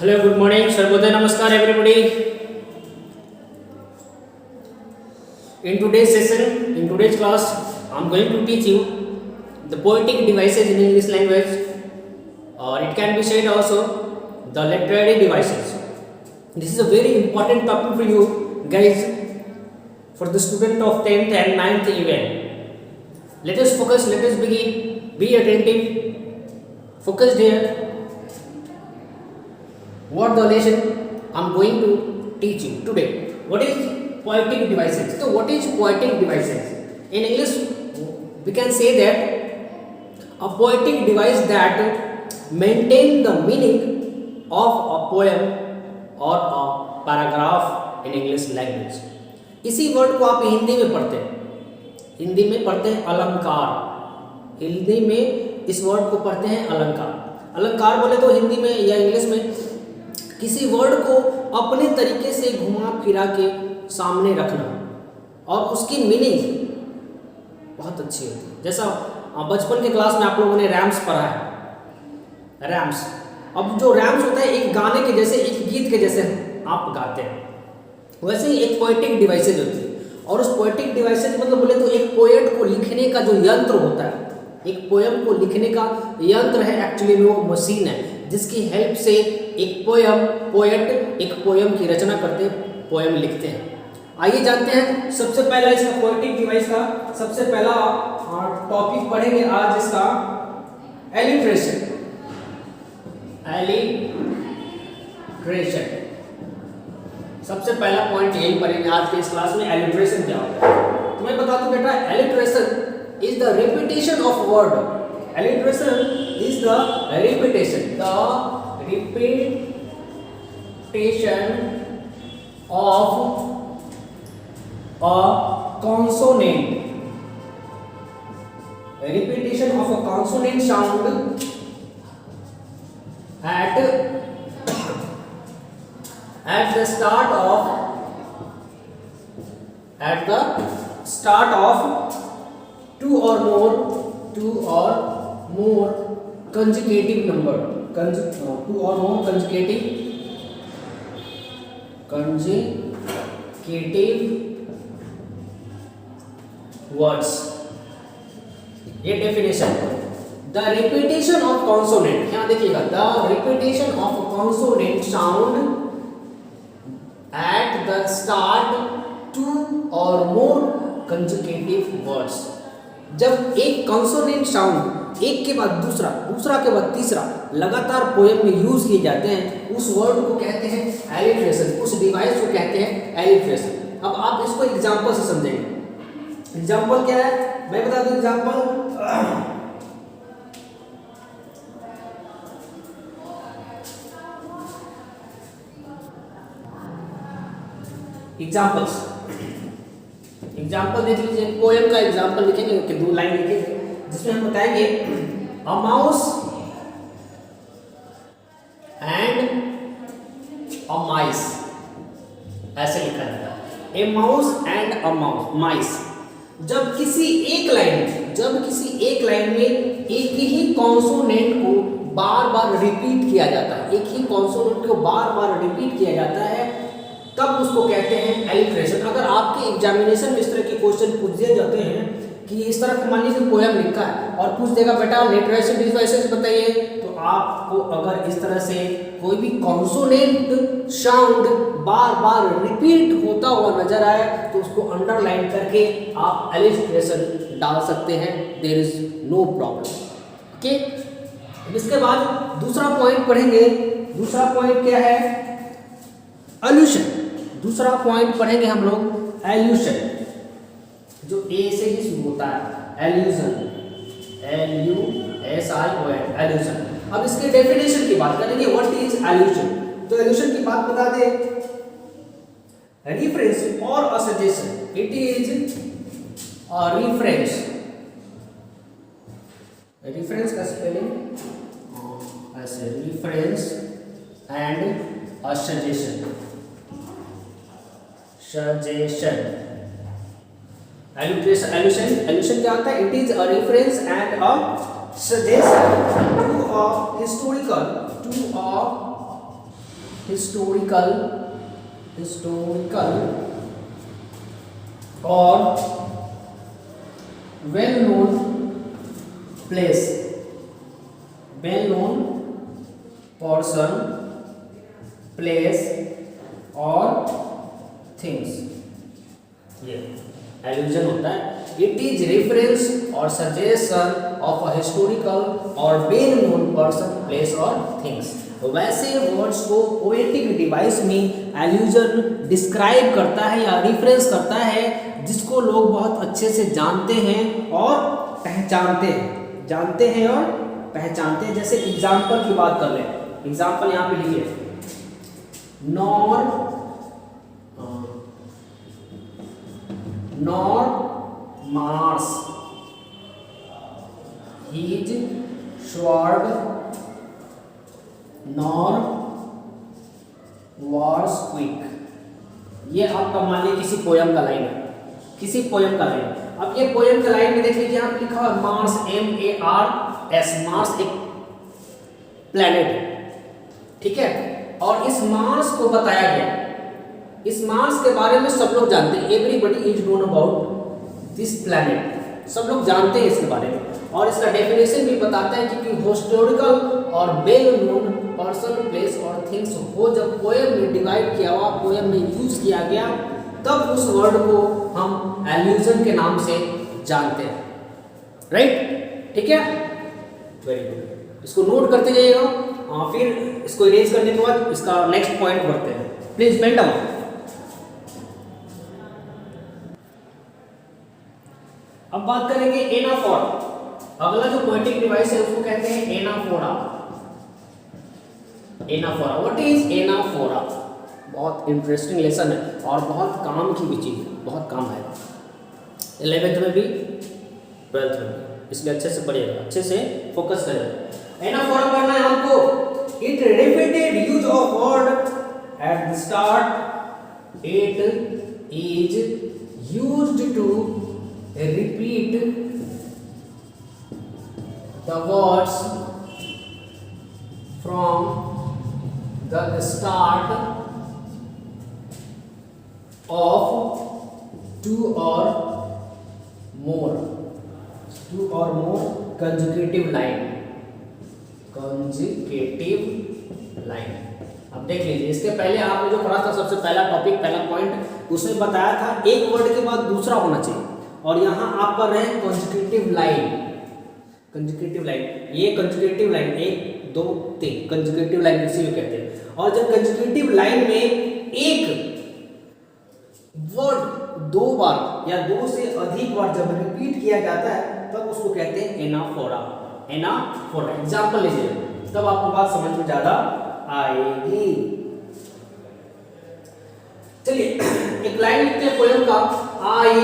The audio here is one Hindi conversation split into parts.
Hello, good morning, Sarvodaya, Namaskar, everybody. In today's session, in today's class, I'm going to teach you the poetic devices in English language, or it can be said also the literary devices. This is a very important topic for you guys, for the student of 10th and 9th even. Let us focus, let us begin, be attentive, focus here. What the lesson I'm going to teach you today. What is poetic devices? So what is poetic devices? In English, we can say that a poetic device that maintain the meaning of a poem or a paragraph in English language. इसी वर्ड को आप हिंदी में पढ़ते हैं, हिंदी में पढ़ते हैं अलंकार। हिंदी में इस वर्ड को पढ़ते हैं अलंकार। अलंकार बोले तो हिंदी में या इंग्लिश में किसी वर्ड को अपने तरीके से घुमा फिरा के सामने रखना और उसकी मीनिंग बहुत अच्छी होती है। जैसा बचपन के क्लास में आप लोगों ने रैम्स पढ़ा है, रैम्स। अब जो रैम्स होता है एक गाने के जैसे, एक गीत के जैसे आप गाते हैं, वैसे ही एक पोएटिक डिवाइसेज होती है। और उस पोएटिक डिवाइसेज मतलब बोले तो एक पोएट को लिखने का जो यंत्र होता है, एक पोएम को लिखने का यंत्र है, एक्चुअली में वो मशीन है जिसकी हेल्प से एक पोएट एक पोएम की रचना करते हैं, पोएम लिखते हैं। आइए जानते हैं सबसे पहला इसका पोएटिक डिवाइस का सबसे पहला टॉपिक पढ़ेंगे आज इसका एलिट्रेशन। एलिट्रेशन सबसे पहला पॉइंट यही पढ़ेंगे आज के इस क्लास में। एलिट्रेशन क्या होता है तो मैं बता दूं बेटा, alliteration is the repetition of word. Alliteration is the repetition of a consonant. Repetition of a consonant sound at the start of two or more consecutive number, two or more consecutive words। ये definition. The repetition of consonant, यहाँ देखिएगा, the repetition of consonant sound at the start two और मोर कंसेक्यूटिव वर्ड्स। जब एक कॉन्सोनेंट साउंड एक के बाद दूसरा, दूसरा के बाद तीसरा लगातार पोएम में यूज किए जाते हैं, उस वर्ड को कहते हैं एलिट्रेशन, उस डिवाइस को कहते हैं एलिट्रेशन। अब आप इसको एग्जांपल से समझेंगे। एग्जांपल क्या है मैं बता दूं। एग्जाम्पल देख लीजिए, पोएम का एग्जाम्पल लिखेंगे कि 2 लाइन लिखेंगे जिसमें हम बताएंगे अ माउस एंड अ माइस, ऐसे लिखा जाता है। ए माउस एंड अ माइस। जब किसी एक लाइन में एक ही कॉन्सोनेंट को बार बार रिपीट किया जाता है, एक ही कॉन्सोनेंट को बार बार रिपीट किया जाता है, तब उसको कहते हैं एलिट्रेशन। अगर आपके एग्जामिनेशन में इस तरह के क्वेश्चन पूछ दिए जाते हैं कि इस तरह का मान लीजिए पोएम लिखा है और पूछ देगा बेटा लिटरेशन डिवाइसेस बताइए, तो आपको अगर इस तरह से कोई भी कॉन्सोनेंट साउंड बार बार रिपीट होता हुआ नजर आए तो उसको अंडरलाइन करके आप एलिट्रेशन डाल सकते हैं, there is no problem. Okay, इसके बाद दूसरा पॉइंट पढ़ेंगे। दूसरा पॉइंट क्या है? एल्यूशन। दूसरा पॉइंट पढ़ेंगे हम लोग एल्यूशन, जो ए से ही शुरू होता है, एल्यूजन, LUSION, एल्यूशन। अब इसके डेफिनेशन की बात करेंगे, व्हाट इज एल्यूशन। तो एल्यूशन की बात बता दें, रेफरेंस और a suggestion. It is a reference, reference का स्पेलिंग ऐसे, reference and a suggestion, allusion क्या होता है? It is a reference and a suggestion to a historical or well known place, well known person, place or things, ये एल्यूजन होता है. इट इज रेफरेंस और सजेशन ऑफ अ हिस्टोरिकल और वेल नोन पर्सन, प्लेस और थिंग्स. वैसे वर्ड्स को पोएटिक डिवाइस में एल्यूजन डिस्क्राइब करता है या रिफरेंस करता है जिसको लोग बहुत अच्छे से जानते हैं और पहचानते हैं, जानते हैं और पहचानते हैं. जैसे एग्जाम्पल की बात कर लें, एग्जाम्पल यहाँ पे लिखिए. Nor Mars is sword, nor war's quick. ये आपका मान लीजिए किसी पोयम का लाइन है, किसी पोयम का लाइन. अब ये पोयम का लाइन में देख लीजिए आप लिखा है मार्स, MARS. मार्स एक प्लैनेट है, ठीक है. और इस मार्स को बताया गया, इस मार्स के बारे में सब लोग जानते हैं. Everybody is known about this planet, सब लोग जानते हैं इसके बारे में. और इसका डेफिनेशन भी बताता है कि हिस्टोरिकल और वेल नोन पर्सन, प्लेस और थिंग्स हो जब पोएम में डिवाइड किया हुआ, पोएम में यूज किया गया, तब उस वर्ड को हम एल्यूजन के नाम से जानते हैं. राइट, ठीक है, वेरी गुड. इसको नोट करते जाइएगा. फिर इसको इरेज करने के बाद इसका नेक्स्ट पॉइंट बढ़ते हैं. Please pen down. अब बात करेंगे एनाफोरा. अगला जो पोएटिक डिवाइस है उसको कहते हैं anaphora. Anaphora, what is anaphora? बहुत इंटरेस्टिंग लेसन है और बहुत काम की भी चीज़ है, बहुत काम आएगा 11th में भी 12th में भी, इसलिए अच्छे से पढ़िएगा, अच्छे से फोकस करेगा. एनाफोरा पढ़ना है हमको. It repeated use of word at the start. It is used to repeat the words from the start of two or more consecutive line. अब देख लीजिए, इसके पहले आपने जो पढ़ा था सबसे पहला टॉपिक, पहला पॉइंट, उसमें बताया था एक वर्ड के बाद दूसरा होना चाहिए. और यहाँ आप पढ़ रहे हैं कंसेक्यूटिव लाइन. कंसेक्यूटिव लाइन, ये कंसेक्यूटिव लाइन 1 2 3 कंसेक्यूटिव लाइन इसी को कहते हैं. और जब कंसेक्यूटिव लाइन में एक वर्ड 2 बार या 2 से अधिक बार जब रिपीट किया जाता है तब उसको कहते हैं एनाफोरा. एनाफोरा एग्जाम्पल लीजिए, तब आपको बात समझ में ज्यादा आएगी. चलिए एक लाइन लिखते हैं पोएम का. आई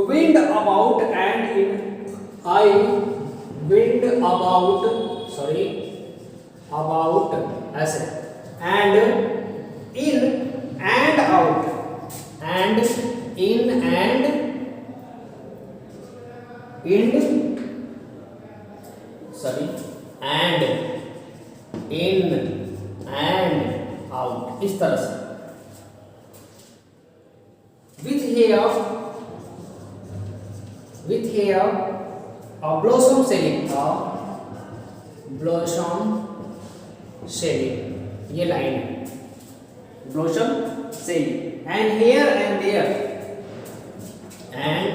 wind about and in, I wind about, sorry, about ऐसे, and in and out, and in and in, sorry, and in and out, इस तरह से. with here a blossom selling, blossom selling, ये लाइन है, blossom selling. And here and there, and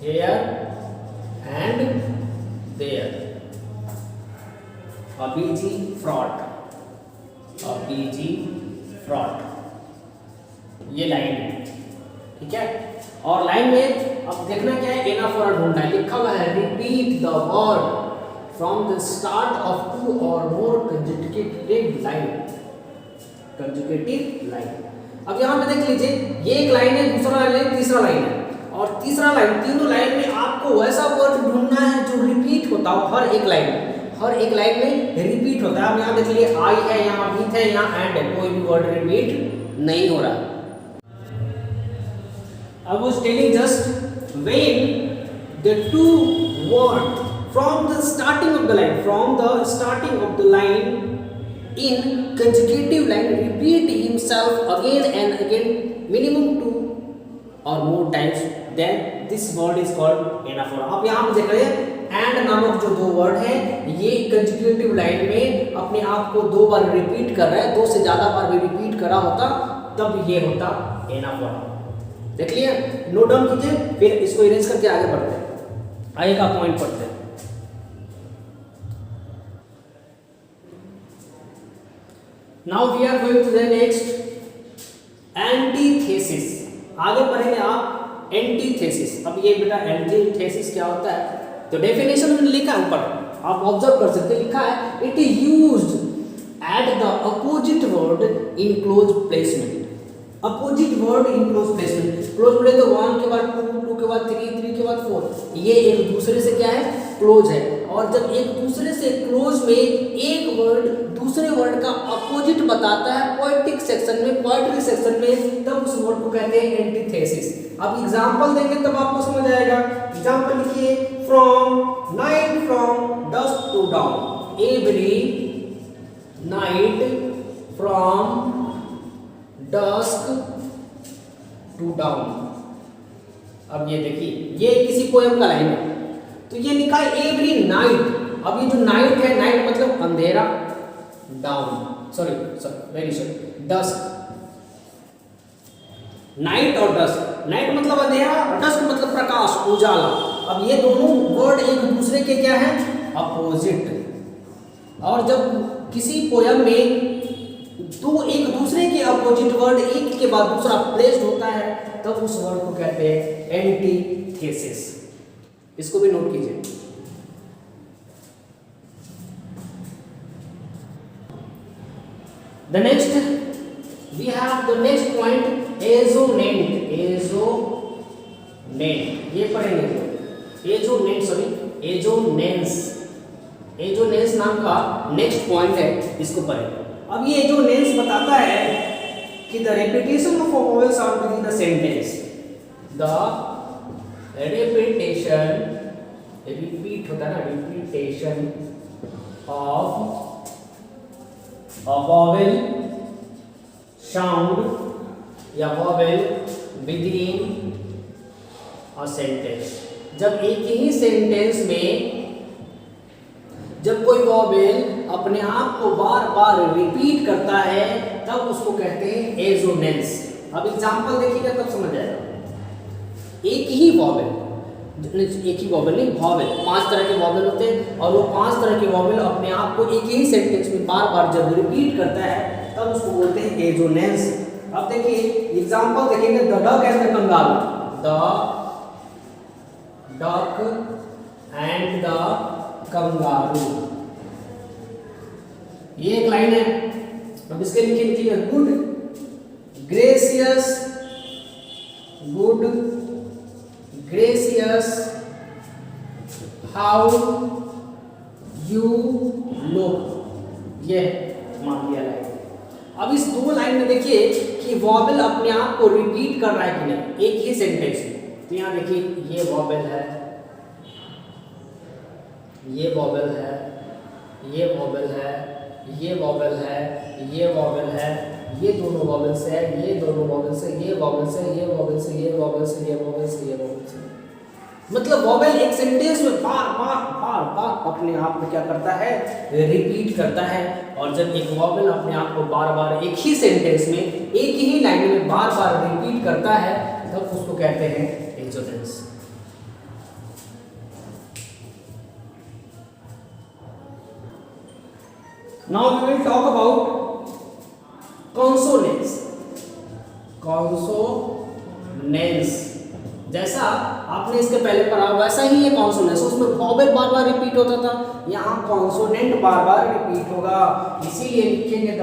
here and there, a busy fraud, a busy fraud, ये लाइन है. ठीक है. और लाइन में अब देखना क्या है, एनाफोरा ढूंढना है. लिखा हुआ है repeat the word from the start of 2 और more consecutive line. Consecutive line. अब यहाँ पे देख लीजिए, ये एक लाइन है, दूसरा लाइन है, तीसरा लाइन है, और तीसरा लाइन, तीनों लाइन में आपको वैसा वर्ड ढूंढना है जो रिपीट होता हो हर एक लाइन में. हर एक लाइन में रिपीट होता है. अब यहाँ देख लीजिए, आई है, यहाँ विथ है, यहाँ एंड है, कोई भी वर्ड रिपीट नहीं हो रहा. I was telling just when the two words from the starting of the line, from the starting of the line in consecutive line repeat himself again and again minimum 2 or more times, then this word is called anaphora. अब यहाँ पे देख रहे हैं एंड नामक जो दो वर्ड है ये कंसेक्यूटिव लाइन में अपने आप को दो बार रिपीट कर रहा है, दो से ज्यादा बार भी रिपीट करा होता तब ये होता एनाफोरा। देख लिया, नोट डाउन कीजिए, फिर इसको इरेज करके आगे बढ़ते हैं, आगे का पॉइंट पढ़ते हैं। Now we are going to the next antithesis. आगे पढ़ेंगे आप एंटीथेसिस। अब ये बेटा एंटीथेसिस क्या होता है, तो डेफिनेशन में लिखा है ऊपर, आप ऑब्जर्व कर सकते हैं, लिखा है it is used at the opposite word in close placement. Opposite word in close placement, close बोले तो 1 के बाद 2, 2 के बाद 3, 3 के बाद 4, ये एक दूसरे से क्या है, क्लोज है। और जब एक दूसरे से क्लोज में एक वर्ड दूसरे वर्ड का अपोजिट बताता है पोएटिक सेक्शन में, पोएट्री सेक्शन में, तब उस वर्ड को कहते हैं एंटीथेसिस। अब एग्जांपल देंगे तब आपको समझ आएगा। एग्जांपल लिखिए, from night from dusk to dawn, every night from dusk to dawn. अब ये देखिए, ये किसी पोएम का लाइन है, तो ये लिखा है एवरी नाइट। अब ये जो नाइट है, नाइट मतलब अंधेरा, dawn sorry very sorry dusk, night और डस्क, नाइट मतलब अंधेरा, डस्क मतलब प्रकाश, उजाला। अब ये दोनों वर्ड एक दूसरे के क्या है, अपोजिट। और जब किसी पोयम में दो एक दूसरे के अपोजिट वर्ड एक के बाद दूसरा प्लेस्ड होता है, तब उस वर्ड को कहते हैं एंटीथेसिस। इसको भी नोट कीजिए। The next we have the next point एजोनेंट। एजोनेंट ये पढ़ेंगे, एजोनेंस नाम का नेक्स्ट पॉइंट है, इसको पढ़ेंगे। अब ये एजोनेंस बताता है कि the repetition of a vowel sound with in the sentence, the repetition, repeat होता है ना, repetition of a vowel sound या vowel within a sentence। जब एक ही सेंटेंस में जब कोई वॉवेल अपने आप को बार बार रिपीट करता है, तब उसको कहते हैं एजोनेंस। अब एग्जांपल देखिएगा तब समझ आएगा। एक ही वॉवेल नहीं, वॉवेल 5 तरह के वॉवेल होते हैं, और वो 5 तरह के वॉवेल अपने आप को एक ही सेंटेंस में बार बार जब रिपीट करता है, तब उसको बोलते हैं एजोनेंस। अब देखिए एग्जांपल देखेंगे, the duck and the kangaroo, the duck and the kangaroo, ये एक लाइन है। अब इसके लिखिए good gracious, good gracious how you look, ये मान लिया लाइन। अब इस दो लाइन में देखिए कि वॉवेल अपने आप को रिपीट कर रहा है कि नहीं एक ही सेंटेंस में। तो यहाँ देखिए ये वॉवेल है, ये वॉवेल है, ये वॉवेल है, ये वॉवेल है, ये वॉवेल है, ये दोनों वॉवेल से है, ये दोनों वॉवेल से, ये वॉवेल से, ये वॉवेल से, ये वॉवेल से, ये वॉवेल से, ये वॉवेल से। मतलब वॉवेल एक सेंटेंस में बार बार अपने आप में क्या करता है, रिपीट करता है। और जब एक वॉवेल अपने आप को बार बार एक ही सेंटेंस में एक ही लाइन में बार बार रिपीट करता है, तब उसको कहते हैं assonance. Now we will talk about consonants। consonants जैसा आपने इसके पहले पढ़ा वैसा ही है कॉन्सोनेंस, उसमें वॉवेल बार बार रिपीट होता था, यहाँ कॉन्सोनेंट बार बार रिपीट होगा। इसीलिए लिखेंगे the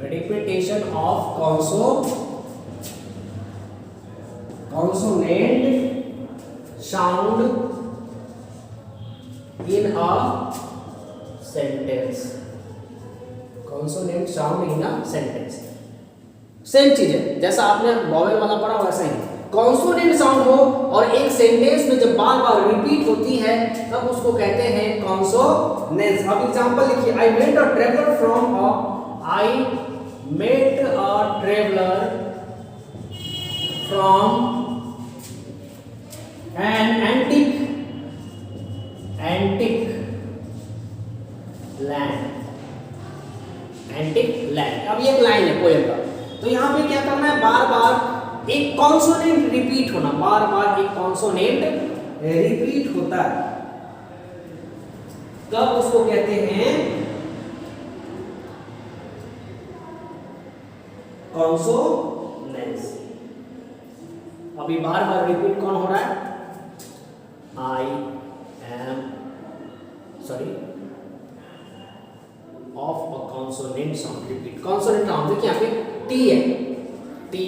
repetition of consonant sound in a sentence। consonant sound in a sentence same चीज है, जैसा आपने वॉवेल वाला पढ़ा वैसा ही। कॉन्सोनेंट साउंड हो और एक सेंटेंस में जब बार बार रिपीट होती है तब उसको कहते हैं कॉन्सोनेंस। अब एग्जांपल लिखिए, I met a traveller from an antique land. अब ये एक लाइन है पोएम का, तो यहाँ पे क्या करना है, बार बार एक कॉन्सोनेंट रिपीट होना, बार बार एक कॉन्सोनेंट रिपीट होता है, तब उसको कहते हैं कॉन्सोनेंस। अभी बार बार रिपीट कौन हो रहा है, of a consonant sound repeat. Consonant sound देखिए यहाँ पे टी है, टी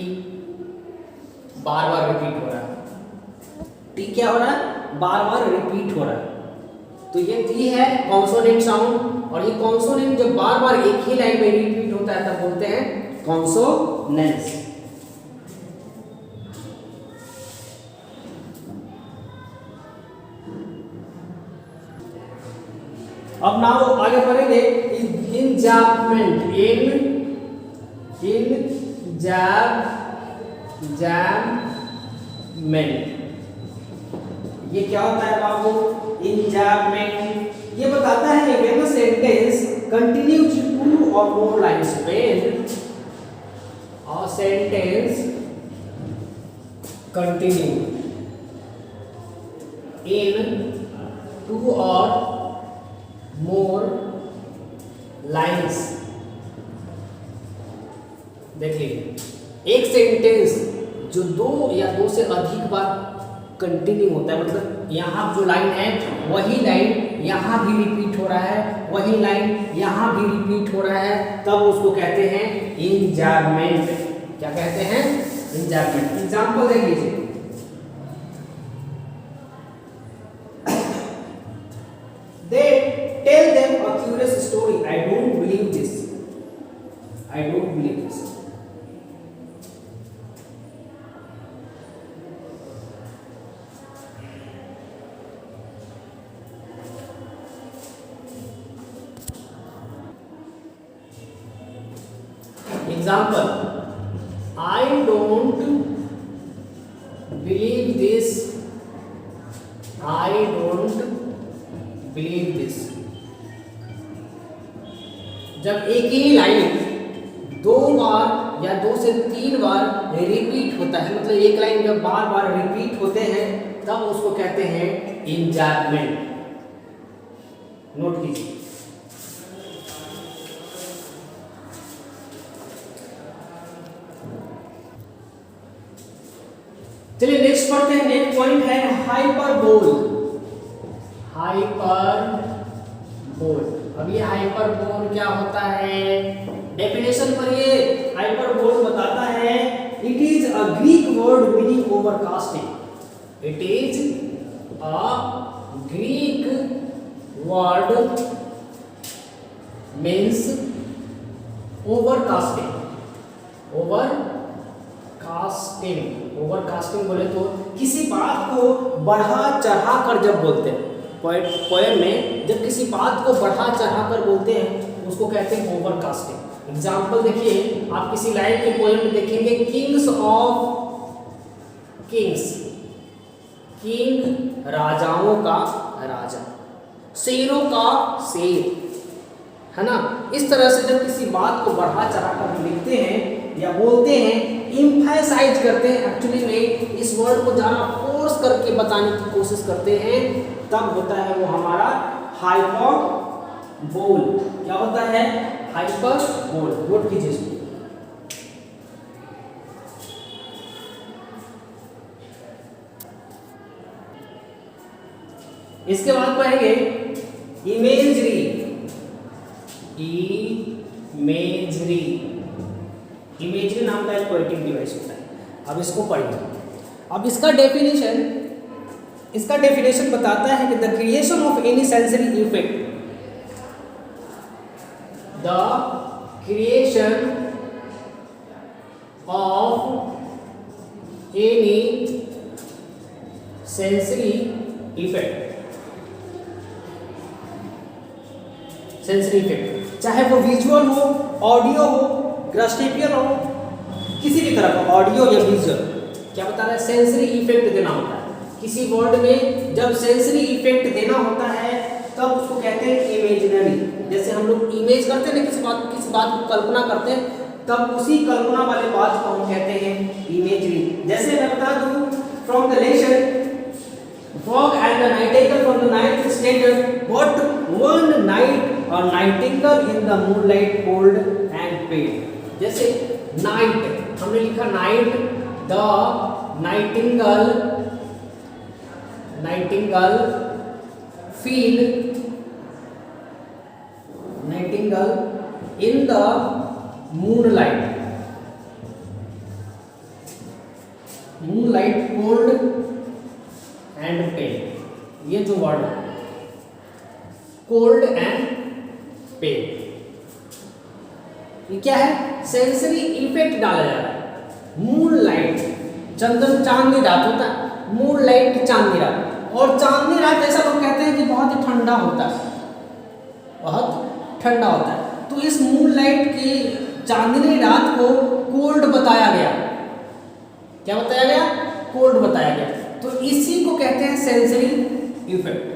बार बार रिपीट हो रहा है, टी क्या हो रहा है, बार बार रिपीट हो रहा है, तो ये टी है कॉन्सोनेंट साउंड। और ये कॉन्सोनेंट जब बार बार एक ही लाइन में रिपीट होता है तब बोलते हैं कॉन्सोनेंस। अब नाउ आगे बढ़ेंगे, इंजैम्पमेंट, ये क्या होता है बाबू, इंजैम्पमेंट ये बताता है when a sentence continues 2 or more lines, when a sentence continue in 2 or more lines। देखिए एक सेंटेंस जो 2 या 2 से अधिक बार कंटिन्यू होता है, मतलब यहाँ जो लाइन है वही लाइन यहाँ भी रिपीट हो रहा है, वही लाइन यहाँ भी रिपीट हो रहा है, तब उसको कहते हैं इंजैम्पमेंट। क्या कहते हैं, इंजैम्पमेंट। एग्जांपल देख लीजिए, they tell them a curious story, I don't believe this, I don't believe this। Example, I don't believe this, I don't believe this। जब एक ही लाइन 2 बार या 2 से 3 बार रिपीट होता है, मतलब एक लाइन जब बार बार रिपीट होते हैं तब उसको कहते हैं इंजैम्पमेंट। नोट कीजिए। चलिए नेक्स्ट पढ़ते हैं, नेक्स्ट पॉइंट है हाइपरबोल। हाइपरबोल, अब ये हाइपरबोल क्या होता है, डेफिनेशन पढ़िए। हाइपरबोल बताता है it is a Greek word meaning overcasting. It is a Greek word means overcasting. Overcasting बोले तो किसी बात को बढ़ा चढ़ा कर जब बोलते हैं, पोएम में जब किसी बात को बढ़ा चढ़ा कर बोलते हैं उसको कहते हैं ओवरकास्टिंग। एग्जाम्पल देखिए, आप किसी लाइन के पोएम में देखेंगे, किंग राजाओं का राजा, शेरों का शेर, है ना। इस तरह से जब किसी बात को बढ़ा चढ़ा कर लिखते हैं या बोलते हैं, एम्फसाइज करते हैं, एक्चुअली में इस वर्ड को ज़्यादा फोर्स करके बताने की कोशिश करते हैं, तब होता है वो हमारा हाइपरबोल। क्या होता है, हाइपरबोल। नोट कीजिए इसको। इसके बाद पढ़ेंगे इमेजरी। इमेजरी नाम का एक पोएटिक डिवाइस होता है। अब इसको पढ़िए। अब इसका डेफिनेशन बताता है कि the creation of any sensory effect, the creation of any sensory effect, sensory effect, चाहे वो विजुअल हो, ऑडियो हो, ग्रास्टेपियल हो, किसी भी तरह का ऑडियो या विजुअल, क्या बता रहा है, सेंसरी इफेक्ट देना होता है किसी वर्ड में। जब सेंसरी इफेक्ट देना होता है तब उसको कहते हैं इमेजिनरी। जैसे हम लोग इमेज करते हैं ना, किसी बात को कल्पना करते हैं, तब उसी कल्पना वाले बात को हम कहते हैं इमेजरी। जैसे मैं बता दूं from the lesson Frog and the nightingale from the ninth standard. What one night a nightingale in the moonlight cold and pale. जैसे night हमने लिखा night, the nightingale feel nightingale in the moonlight cold and pain. ये जो वर्ड है कोल्ड एंड पेन, ये क्या है, सेंसरी इफेक्ट डाला जा रहा है। मून लाइट, चंद्र चांदनी रात होता है, मून लाइट चांदनी रात, और चांदनी रात ऐसा लोग कहते हैं कि बहुत ही ठंडा होता है, बहुत ठंडा होता है। तो इस मून लाइट की चांदनी रात को कोल्ड बताया गया। क्या बताया गया, कोल्ड बताया गया। तो इसी को कहते हैं sensory effect,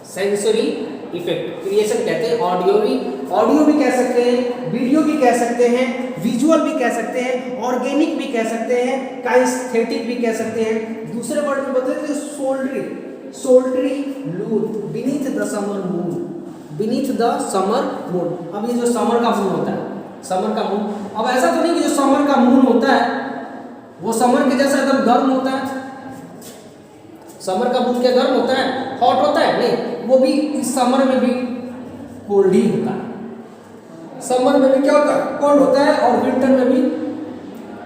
sensory effect creation कहते हैं। ऑडियो भी कह सकते हैं, वीडियो भी कह सकते हैं, विजुअल भी कह सकते हैं, ऑर्गेनिक भी कह सकते हैं, काइनेस्थेटिक भी कह सकते हैं। दूसरे वर्ड में बताते हैं सोल्ट्री लून, beneath the summer moon, beneath the summer moon. अब ये जो समर का मून होता है, समर का मून, अब ऐसा तो नहीं कि जो समर का मून होता है वो समर के जैसा एकदम गर्म होता है। समर का मून क्या गर्म होता है, हॉट होता है? नहीं, वो भी इस समर में भी कोल्ड ही होता है। समर में भी क्या होता है, कोल्ड होता है, और विंटर में भी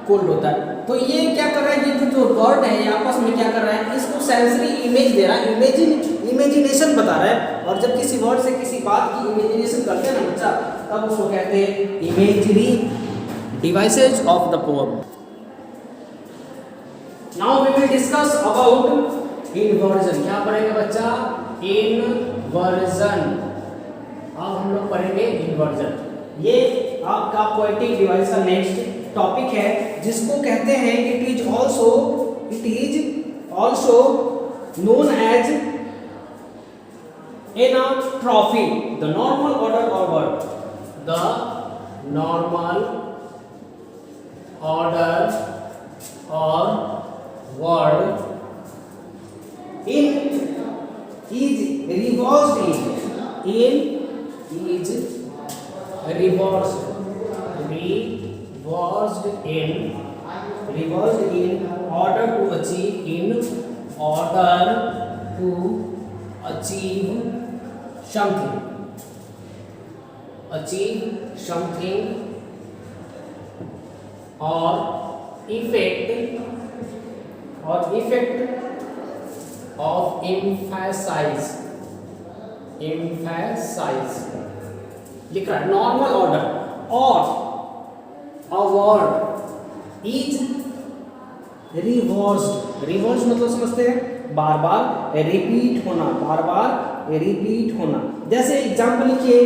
कोल्ड होता है। तो ये क्या कर रहा है, ये जो वर्ड है ये आपस में क्या कर रहा है, इसको सेंसरी इमेज दे रहा है, इमेजिनेशन बता रहा है। और जब किसी वर्ड से किसी बात की इमेजिनेशन करते हैं ना बच्चा, तब उसको कहते हैं imagery devices of the poem. Now we will discuss about inversion. क्या पढ़ेंगे बच्चा, इन्वर्जन। अब हम लोग पढ़ेंगे इन्वर्जन। ये आपका पोएटिक डिवाइस का नेक्स्ट टॉपिक है, जिसको कहते हैं it is also known as anastrophe, the normal order और वर्ड, द नॉर्मल ऑर्डर और word in is reversed in order to achieve something or effect of emphasize लिख रहा है। नॉर्मल ऑर्डर और a word is reversed मतलब समझते हैं, बार बार रिपीट होना। जैसे एग्जाम्पल लिखिए,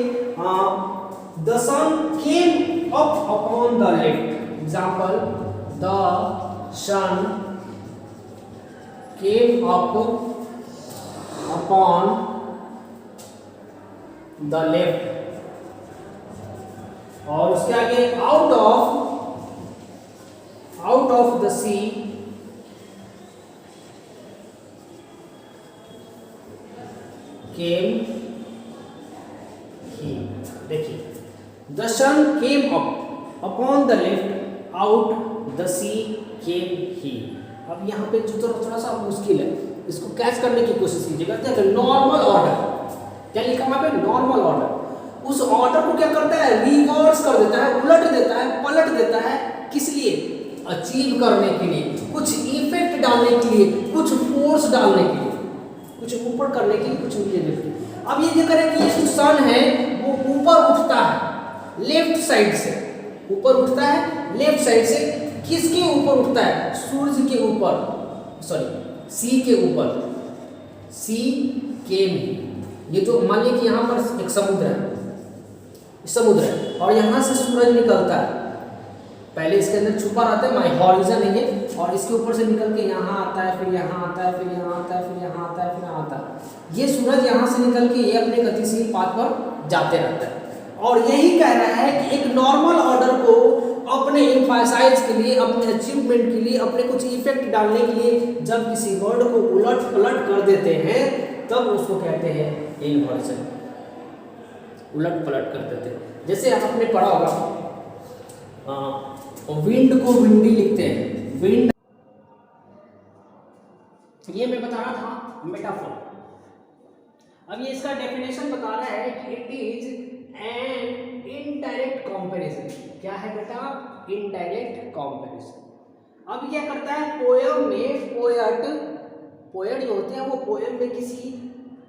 the sun came up upon the left। Example, the sun came up upon the left, और उसके आगे out of the sea came he। देखिए, the sun came up upon the left, out the sea came he। अब यहाँ पे जो थोड़ा सा मुश्किल है, इसको कैच करने की कोशिश कीजिएगा। देखिए, नॉर्मल ऑर्डर क्या लिखा वहाँ पे, नॉर्मल ऑर्डर। उस ऑर्डर को क्या करता है, रिवर्स कर देता है, उलट देता है, पलट देता है। किस लिए, अचीव करने के लिए, कुछ इफेक्ट डालने के लिए, कुछ फोर्स डालने के लिए, कुछ ऊपर करने के लिए, कुछ नीचे करने के लिए। अब ये करें कि ये जो सन है वो ऊपर उठता है लेफ्ट साइड से, ऊपर उठता है लेफ्ट साइड से, किसके ऊपर उठता है? सूर्य के ऊपर, सॉरी सी के ऊपर, सी के में। ये जो मान लीजिए कि यहाँ पर एक समुद्र है और यहाँ से सूरज निकलता है, पहले इसके अंदर छुपा रहता है, माई हॉरिजन है ये, और इसके ऊपर से निकल के यहाँ आता है, फिर यहाँ आता है, फिर यहाँ आता है, फिर यहाँ आता है, फिर यहाँ आता है। ये सूरज यहाँ से निकल के ये अपने गतिशील पाथ पर जाते रहता है। और यही कह रहा है कि एक नॉर्मल ऑर्डर को अपने एम्फासाइज के लिए, अपने अचीवमेंट के लिए, अपने कुछ इफेक्ट डालने के लिए जब किसी वर्ड को उलट पलट कर देते हैं तब उसको कहते हैं इन्वर्जन, उलट पलट कर देते हैं। जैसे आपने पढ़ा होगा विंड को विंडी लिखते हैं, विंड, ये मैं बता रहा था मेटाफोर। अब ये इसका डेफिनेशन बता रहा है कि it is an indirect comparison. क्या है बेटा? Indirect comparison. अब क्या करता है पोयम में, पोएट जो होते हैं वो पोयम में किसी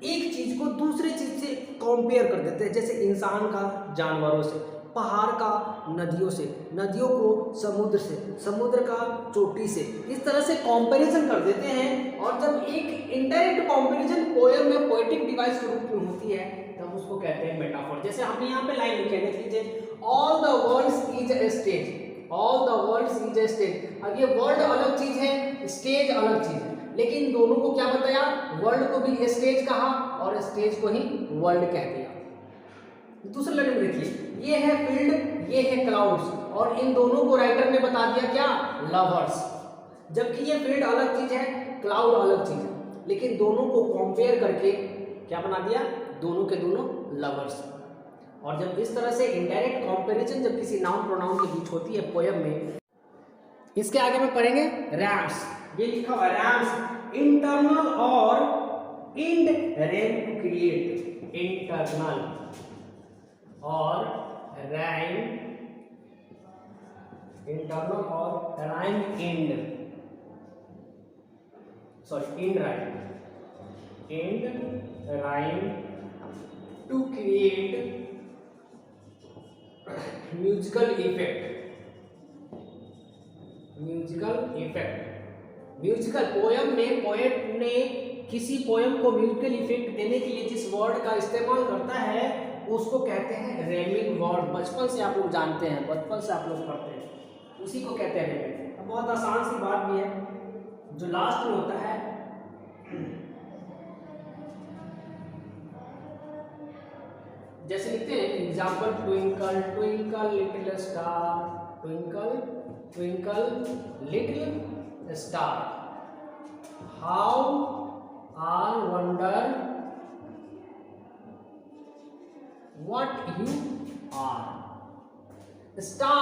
एक चीज को दूसरे चीज से कंपेयर कर देते हैं, जैसे इंसान का जानवरों से, पहाड़ का नदियों से, नदियों को समुद्र से, समुद्र का चोटी से, इस तरह से कंपैरिजन कर देते हैं। और जब एक इनडायरेक्ट कंपैरिजन पोएम में पोएटिक डिवाइस के रूप में होती है तब उसको कहते हैं मेटाफोर। जैसे हमने यहाँ पे लाइन लिखी है, देख लीजिए, all the world is a stage, all the world is a stage. अब ये वर्ल्ड अलग चीज है, स्टेज अलग चीज है, लेकिन दोनों को क्या बताया? वर्ल्ड को भी स्टेज कहा और स्टेज को ही वर्ल्ड कह दिया। दूसरे लाइन में देखिए, ये है फील्ड, ये है क्लाउड्स, और इन दोनों को राइटर ने बता दिया क्या? लवर्स। जबकि ये फील्ड अलग चीज है, क्लाउड अलग चीज है, लेकिन दोनों को कंपेयर करके क्या बना दिया? दोनों के दोनों लवर्स। और जब इस तरह से इनडायरेक्ट कंपैरिजन जब किसी नाउन प्रोनाउन के बीच होती है पोएम में, इसके आगे में पढ़ेंगे रैम्स। ये लिखा हुआ रैम्स, इंटरनल और end rhyme to create, internal और राइम, इंटरनल और rhyme end, sorry end rhyme, end rhyme to create musical effect, musical effect. Musical poem में पोएट ने किसी पोएम को म्यूजिकल इफेक्ट देने के लिए जिस वर्ड का इस्तेमाल करता है उसको कहते हैं रेमिंग वर्ड। बचपन से आप लोग जानते हैं, बचपन से आप लोग पढ़ते हैं, उसी को कहते हैं रेमिंग। अब बहुत आसान सी बात भी है, जो लास्ट में होता है जैसे लिखते हैं example, twinkle twinkle little star, twinkle twinkle little star, how are wonder what you are, star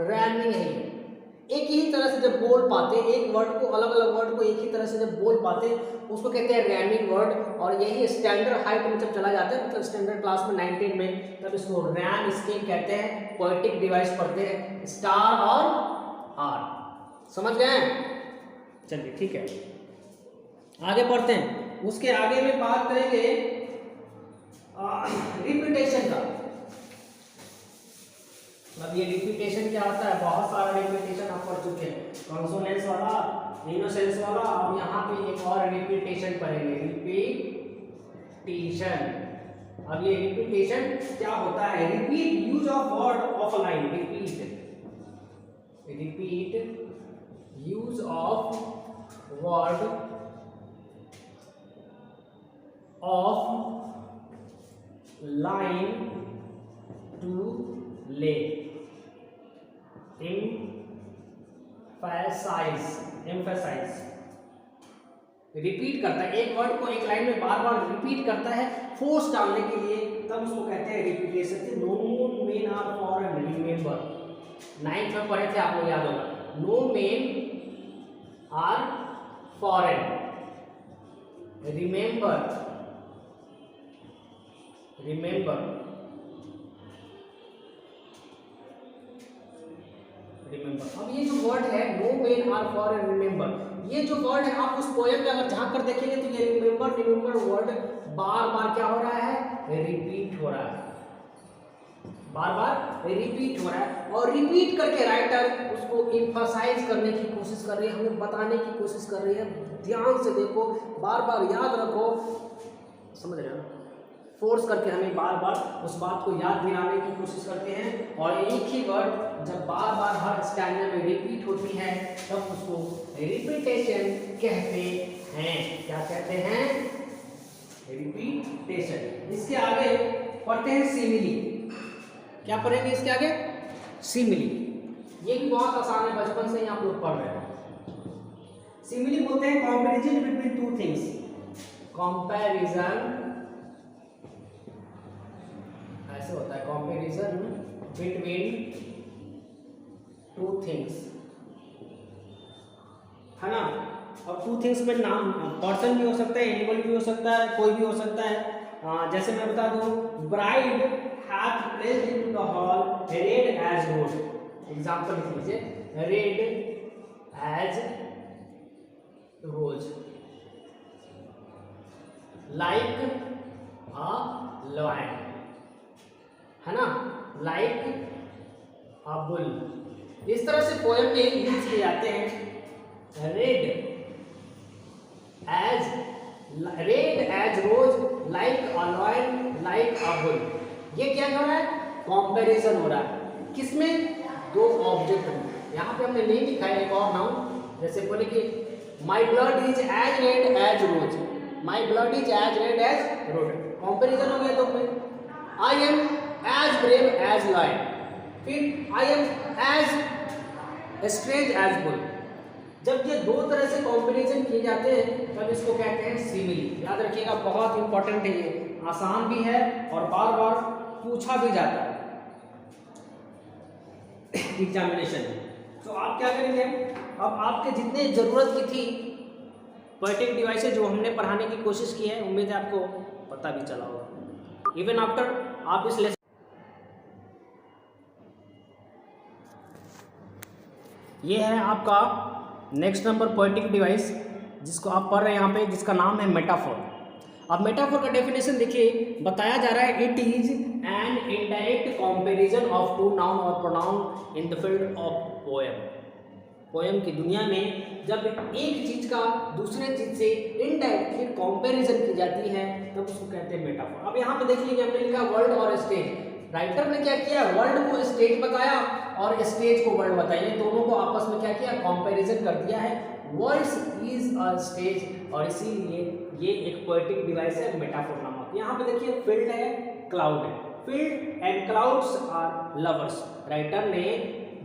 rhyming है। एक ही तरह से जब बोल पाते, एक वर्ड को, अलग अलग वर्ड को एक ही तरह से जब बोल पाते उसको कहते हैं रैमिंग वर्ड। और यही स्टैंडर्ड हाइट में जब चला जाता है, मतलब स्टैंडर्ड क्लास में 19 में, तब इसको रैम स्केल कहते हैं। पोएटिक डिवाइस पढ़ते हैं स्टार और आर। समझ गए? चलिए ठीक है, आगे पढ़ते हैं। उसके आगे में बात करेंगे रिपीटेशन का। अब ये रिपीटेशन क्या होता है? बहुत सारा रिपीटेशन आप पढ़ चुके हैं, कॉन्सोनेंस वाला, इनोसेंस वाला, और यहाँ पे एक और रिपीटेशन पढ़ेंगे, रिपीटेशन। अब ये रिपीटेशन क्या होता है? Repeat use of word of line, repeat use of word of line to lay, emphasize repeat करता है एक वर्ड को एक लाइन में बार बार रिपीट करता है फोर्स डालने के लिए, तब उसको कहते हैं repetition. No men are foreign, remember 9th में पढ़े थे आप लोग, याद होगा। No men are foreign, remember remember remember. अब ये जो वर्ड है no men are for remember, ये जो वर्ड है आप उस पोएम में अगर झांक कर देखेंगे तो ये रिमेंबर वर्ड बार बार क्या हो रहा है? रिपीट हो रहा है। बार बार रिपीट हो रहा है, और रिपीट करके राइटर उसको इम्फसाइज करने की कोशिश कर रही है, हमें बताने की कोशिश कर रही है। ध्यान से देखो, बार बार याद रखो, समझ रहे हो, फोर्स करके हमें बार बार उस बात को याद दिलाने की कोशिश करते हैं। और एक ही वर्ड जब बार बार हर स्टैंडर्ड में रिपीट होती है तब उसको रिपीटेशन कहते हैं। क्या कहते हैं? रिपीटेशन। इसके आगे पढ़ते हैं सिमिली। क्या पढ़ेंगे इसके आगे? सिमिली। ये भी बहुत आसान है, बचपन से ही आप लोग पढ़ रहे हैं। सिमिली बोलते हैं comparison between two things. Comparison ऐसे होता है, कंपैरिजन बिटवीन टू थिंग्स, है ना। और टू थिंग्स में नाम पर्सन भी हो सकता है, एनिमल भी हो सकता है, कोई भी हो सकता है। जैसे मैं बता दूं, bride have placed into the hall red as rose. Example लिख लीजिए, red as rose, like a lion, है ना, लाइक अ बुल। इस तरह से पोएम में यूज किए जाते हैं। Red as rose, like a lion, like a bull. ये क्या हो रहा है? कंपैरिजन हो रहा है। किसमें? दो ऑब्जेक्ट में। यहाँ पे हमने नहीं लिखा है एक और नाउन, जैसे बोले कि my blood is as red as rose, my blood is as red as rose, comparison हो गया। तो फिर I am as brave as lion, फिर I am as strange as bull. जब ये दो तरह से कंपैरिजन किए जाते हैं तब इसको कहते हैं सिमिली। याद रखिएगा, बहुत इंपॉर्टेंट है ये, आसान भी है और बार बार पूछा भी जाता है एग्जामिनेशन में। तो आप क्या करेंगे, अब आपके जितने जरूरत की थी पोएटिक डिवाइसेज जो हमने पढ़ाने की कोशिश की है, उम्मीद है आपको पता भी चला होगा। इवन आफ्टर आप इस लेसन, ये है आपका नेक्स्ट नंबर पोएटिक डिवाइस जिसको आप पढ़ रहे हैं यहाँ पे, जिसका नाम है मेटाफोर। अब मेटाफोर का डेफिनेशन देखिए, बताया जा रहा है it is an indirect comparison of two noun और pronoun in the field of poem. Poem की दुनिया में जब एक चीज का दूसरे चीज से इनडायरेक्टली कंपैरिजन की जाती है तब उसको कहते हैं मेटाफोर। अब यहाँ पे देख लीजिए, हमने लिखा वर्ल्ड और स्टेज। राइटर ने क्या किया, वर्ल्ड को स्टेज बताया और स्टेज को वर्ल्ड बताया, दोनों को आपस में क्या किया, कंपैरिजन कर दिया है। वर्ल्ड इज अ स्टेज, और इसीलिए ये एक पोएटिक डिवाइस है मेटाफोर नामक। यहाँ पे देखिए फील्ड है, क्लाउड है, field and clouds are lovers. Writer ने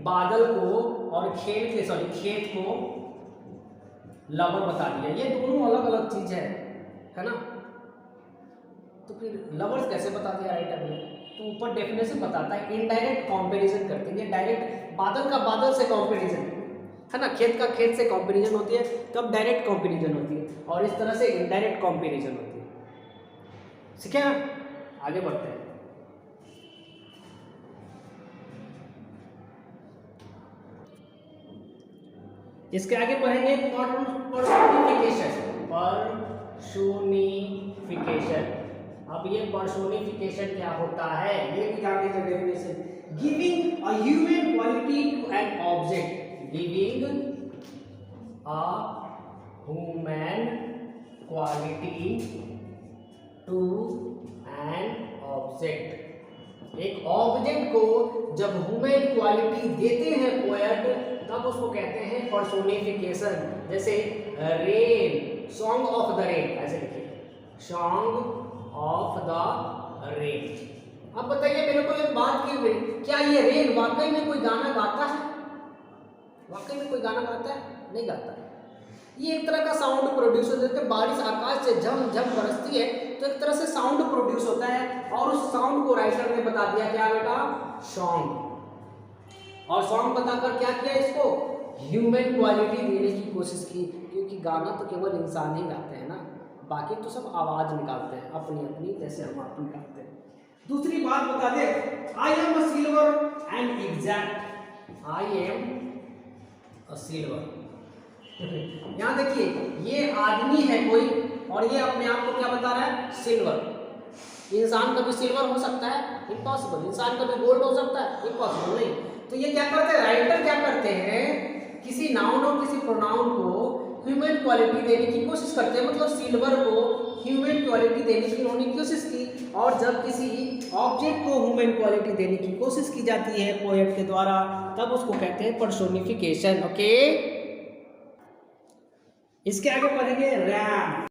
बादल को और खेत को लवर बता दिया। ये दोनों अलग अलग चीज है ना। तो फिर लवर्स कैसे बता दिया राइटर ने? तो ऊपर डेफिनेशन बताता है, इनडायरेक्ट कंपैरिजन करते हैं। डायरेक्ट बादल का बादल से कंपैरिजन है ना, खेत का खेत से कंपैरिजन होती है, तब डायरेक्ट कंपैरिजन होती है, और इस तरह से इनडायरेक्ट कंपैरिजन होती है। ठीक है, आगे बढ़ते हैं। इसके आगे पढ़ेंगे पर्सोनिफिकेशन। अब ये पर्सोनिफिकेशन क्या होता है ये भी जान लीजिए definition. Giving a human quality to an object, giving a human quality to an object. एक ऑब्जेक्ट को जब ह्यूमन क्वालिटी देते हैं पोएट, तब उसको कहते हैं पर्सोनिफिकेशन। जैसे rain, song of the rain, ऐसे लिखिए, सॉन्ग ऑफ द रेन। अब बताइए मेरे को एक बात की, क्या ये रेन वाकई में कोई गाना गाता है? वाकई में कोई गाना गाता है? नहीं गाता है। ये एक तरह का साउंड प्रोड्यूस होता है। बारिश आकाश से झम झम बरसती है तो एक तरह से साउंड प्रोड्यूस होता है, और उस साउंड को राइटर ने बता दिया क्या बेटा, सॉन्ग। और सॉन्ग बताकर क्या किया, इसको ह्यूमन क्वालिटी देने की कोशिश की, क्योंकि गाना तो केवल इंसान ही गाते हैं ना, बाकी तो सब आवाज निकालते हैं अपनी अपनी, जैसे हम आप निकालते हैं। दूसरी बात बता दे, I am a silver and exact, I am a silver. यहां देखिए, ये आदमी है कोई, और ये अपने आप को क्या बता रहा है, सिल्वर। इंसान कभी सिल्वर हो सकता है? इम्पॉसिबल। इंसान कभी गोल्ड हो सकता है? इम्पॉसिबल नहीं। तो ये क्या करते हैं, राइटर क्या करते हैं, किसी नाउन और किसी प्रोनाउन को ह्यूमन क्वालिटी देने की कोशिश करते हैं, मतलब सिल्वर को ह्यूमन क्वालिटी देने की उन्होंने कोशिश की। और जब किसी ऑब्जेक्ट को ह्यूमन क्वालिटी देने की कोशिश की जाती है पोएट के द्वारा, तब उसको कहते हैं पर्सोनिफिकेशन। ओके, इसके आगे पढ़ेंगे रैम।